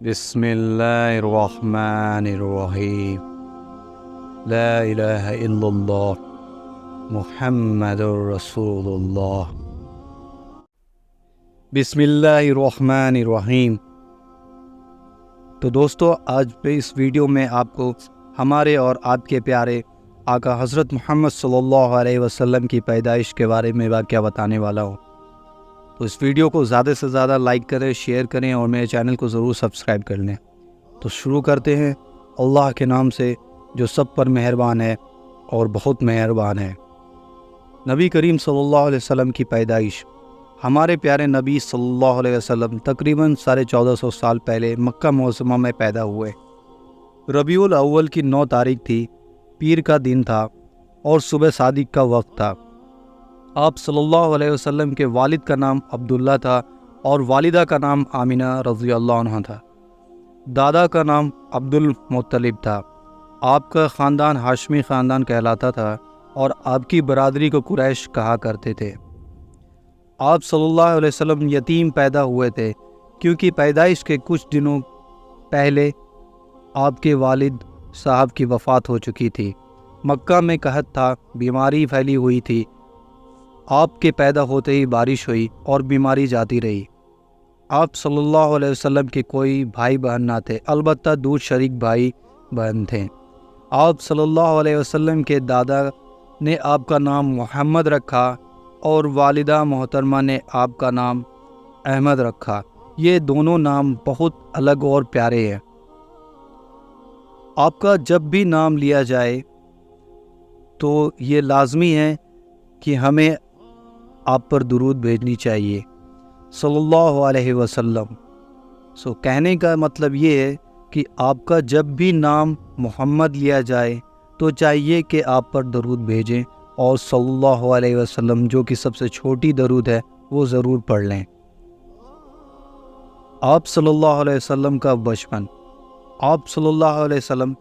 بسم اللہ الرحمن الرحیم لا الہ الا اللہ محمد رسول اللہ۔ بسم اللہ الرحمن الرحیم۔ تو دوستو، آج پہ اس ویڈیو میں آپ کو ہمارے اور آپ کے پیارے آقا حضرت محمد صلی اللہ علیہ وسلم کی پیدائش کے بارے میں واقعہ بتانے والا ہوں۔ تو اس ویڈیو کو زیادہ سے زیادہ لائک کریں، شیئر کریں اور میرے چینل کو ضرور سبسکرائب کر لیں۔ تو شروع کرتے ہیں اللہ کے نام سے جو سب پر مہربان ہے اور بہت مہربان ہے۔ نبی کریم صلی اللہ علیہ وسلم کی پیدائش۔ ہمارے پیارے نبی صلی اللہ علیہ وسلم تقریباً 1450 سال پہلے مکہ معظمہ میں پیدا ہوئے۔ ربیع الاول کی 9 تاریخ تھی، پیر کا دن تھا اور صبح صادق کا وقت تھا۔ آپ صلی اللہ علیہ وسلم کے والد کا نام عبداللہ تھا اور والدہ کا نام آمینہ رضی اللہ عنہ تھا۔ دادا کا نام عبد المطلب تھا۔ آپ کا خاندان ہاشمی خاندان کہلاتا تھا اور آپ کی برادری کو قریش کہا کرتے تھے۔ آپ صلی اللہ علیہ وسلم یتیم پیدا ہوئے تھے کیونکہ پیدائش کے کچھ دنوں پہلے آپ کے والد صاحب کی وفات ہو چکی تھی۔ مکہ میں قحط تھا، بیماری پھیلی ہوئی تھی۔ آپ کے پیدا ہوتے ہی بارش ہوئی اور بیماری جاتی رہی۔ آپ صلی اللہ علیہ وسلم کے کوئی بھائی بہن نہ تھے، البتہ دو شریک بھائی بہن تھے۔ آپ صلی اللہ علیہ وسلم کے دادا نے آپ کا نام محمد رکھا اور والدہ محترمہ نے آپ کا نام احمد رکھا۔ یہ دونوں نام بہت الگ اور پیارے ہیں۔ آپ کا جب بھی نام لیا جائے تو یہ لازمی ہے کہ ہمیں آپ پر درود بھیجنی چاہیے صلی اللہ علیہ وسلم۔ کہنے کا مطلب یہ ہے کہ آپ کا جب بھی نام محمد لیا جائے تو چاہیے کہ آپ پر درود بھیجیں اور صلی اللہ علیہ وسلم جو کہ سب سے چھوٹی درود ہے وہ ضرور پڑھ لیں۔ آپ صلی اللہ علیہ وسلم کا بچپن۔ آپ صلی اللہ علیہ وسلم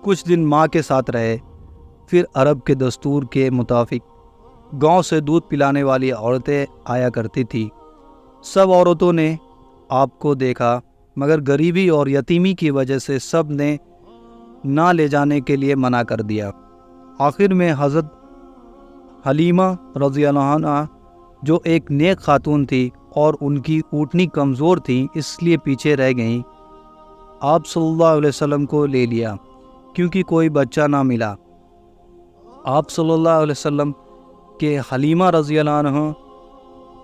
کچھ دن ماں کے ساتھ رہے، پھر عرب کے دستور کے مطابق گاؤں سے دودھ پلانے والی عورتیں آیا کرتی تھی۔ سب عورتوں نے آپ کو دیکھا، مگر غریبی اور یتیمی کی وجہ سے سب نے نہ لے جانے کے لیے منع کر دیا۔ آخر میں حضرت حلیمہ رضی اللہ عنہ جو ایک نیک خاتون تھی اور ان کی اونٹنی کمزور تھی اس لیے پیچھے رہ گئیں، آپ صلی اللہ علیہ وسلم کو لے لیا کیونکہ کوئی بچہ نہ ملا۔ آپ صلی اللہ علیہ وسلم کہ حلیمہ رضی اللہ عنہ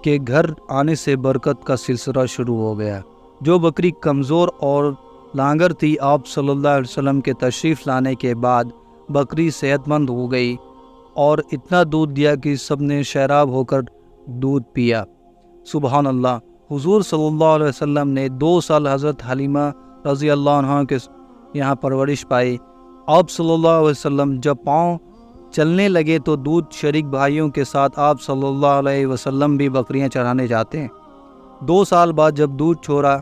کے گھر آنے سے برکت کا سلسلہ شروع ہو گیا۔ جو بکری کمزور اور لانگر تھی، آپ صلی اللہ علیہ وسلم کے تشریف لانے کے بعد بکری صحت مند ہو گئی اور اتنا دودھ دیا کہ سب نے سیراب ہو کر دودھ پیا۔ سبحان اللہ۔ حضور صلی اللہ علیہ وسلم نے 2 سال حضرت حلیمہ رضی اللہ عنہ کے یہاں پرورش پائی۔ آپ صلی اللہ علیہ وسلم جب پاؤں چلنے لگے تو دودھ شریک بھائیوں کے ساتھ آپ صلی اللہ علیہ وسلم بھی بکریاں چرانے جاتے ہیں۔ 2 سال بعد جب دودھ چھوڑا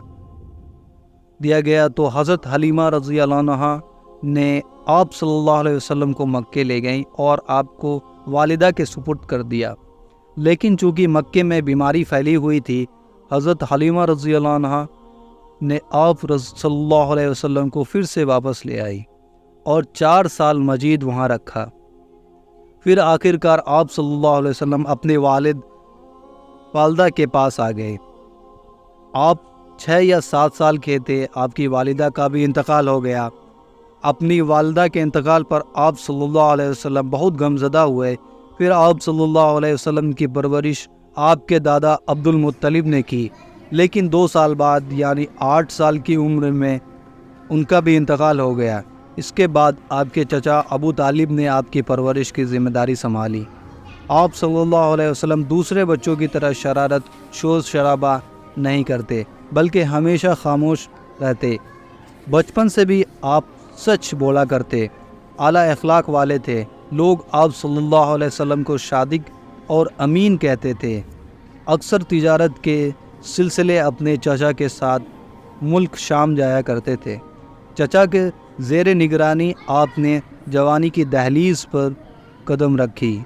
دیا گیا تو حضرت حلیمہ رضی اللہ عنہ نے آپ صلی اللہ علیہ وسلم کو مکے لے گئیں اور آپ کو والدہ کے سپرد کر دیا۔ لیکن چونکہ مکے میں بیماری پھیلی ہوئی تھی، حضرت حلیمہ رضی اللہ عنہ نے آپ صلی اللہ علیہ وسلم کو پھر سے واپس لے آئی اور 4 سال مزید وہاں رکھا۔ پھر آخر کار آپ صلی اللہ علیہ وسلم اپنے والدہ کے پاس آ گئے۔ آپ 6 یا 7 سال کے تھے، آپ کی والدہ کا بھی انتقال ہو گیا۔ اپنی والدہ کے انتقال پر آپ صلی اللہ علیہ وسلم بہت غمزدہ ہوئے۔ پھر آپ صلی اللہ علیہ وسلم کی پرورش آپ کے دادا عبد المطلب نے کی، لیکن 2 سال بعد یعنی 8 سال کی عمر میں ان کا بھی انتقال ہو گیا۔ اس کے بعد آپ کے چچا ابو طالب نے آپ کی پرورش کی ذمہ داری سنبھالی۔ آپ صلی اللہ علیہ وسلم دوسرے بچوں کی طرح شرارت، شور شرابہ نہیں کرتے بلکہ ہمیشہ خاموش رہتے۔ بچپن سے بھی آپ سچ بولا کرتے، اعلیٰ اخلاق والے تھے۔ لوگ آپ صلی اللہ علیہ وسلم کو صادق اور امین کہتے تھے۔ اکثر تجارت کے سلسلے اپنے چچا کے ساتھ ملک شام جایا کرتے تھے۔ چچا کے زیر نگرانی آپ نے جوانی کی دہلیز پر قدم رکھی۔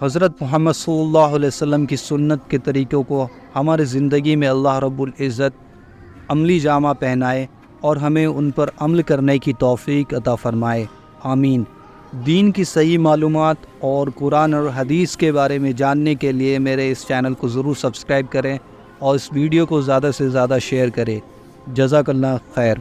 حضرت محمد صلی اللہ علیہ وسلم کی سنت کے طریقوں کو ہماری زندگی میں اللہ رب العزت عملی جامہ پہنائے اور ہمیں ان پر عمل کرنے کی توفیق عطا فرمائے، آمین۔ دین کی صحیح معلومات اور قرآن اور حدیث کے بارے میں جاننے کے لیے میرے اس چینل کو ضرور سبسکرائب کریں اور اس ویڈیو کو زیادہ سے زیادہ شیئر کریں۔ جزاک اللہ خیر۔